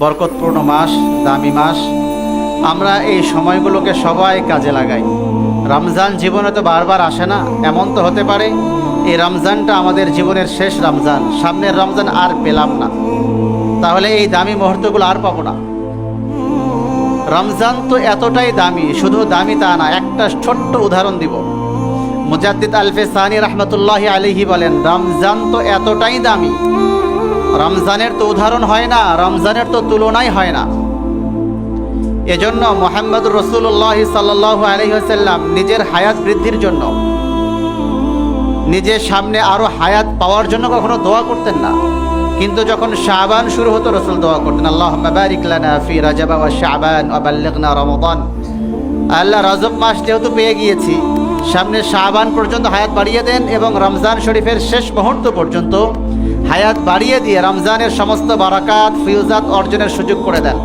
বরকতপূর্ণ মাস, দামি মাস। আমরা এই সময়গুলোকে সবাই কাজে লাগাই। রমজান জীবনে তো বারবার আসে না, এমন তো হতে পারে এই রমজানটা আমাদের জীবনের শেষ রমজান, সামনের রমজান আর পেলাম না, তাহলে এই দামি মুহূর্তগুলো আর পাবো না। রমজান তো এতটাই দামি, শুধু দামি তা না, একটা ছোট্ট উদাহরণ দিব। মুজাদ্দিদ আলফে সানি রহমতুল্লাহি আলাইহি বলেন, রমজান তো এতটাই দামি, রমজানের তো উদাহরণ হয় না, রমজানের তো তুলনাই হয় না। এজন্য মুহাম্মদুর রাসূলুল্লাহ সাল্লাল্লাহু আলাইহি ওয়াসাল্লাম নিজের হায়াত বৃদ্ধির জন্য, নিজের সামনে আরো হায়াত পাওয়ার জন্য কখনো দোয়া করতেন না, কিন্তু যখন শাবান শুরু হতো রাসূল দোয়া করতেন, আল্লাহুম্মা বারিক লানা ফি রাজাব ওয়া শাবান ওয়া বাল্লিগনা রমাদান। আল্লাহ, রজব মাস যেহেতু পেয়ে গিয়েছি, সামনে শাবান পর্যন্ত হায়াত বাড়িয়ে দেন এবং রমজান শরীফের শেষ মুহূর্ত পর্যন্ত হায়াত বাড়িয়ে দিয়ে রমজানের সমস্ত বারাকাত ফিউজাত অর্জনের সুযোগ করে দেন।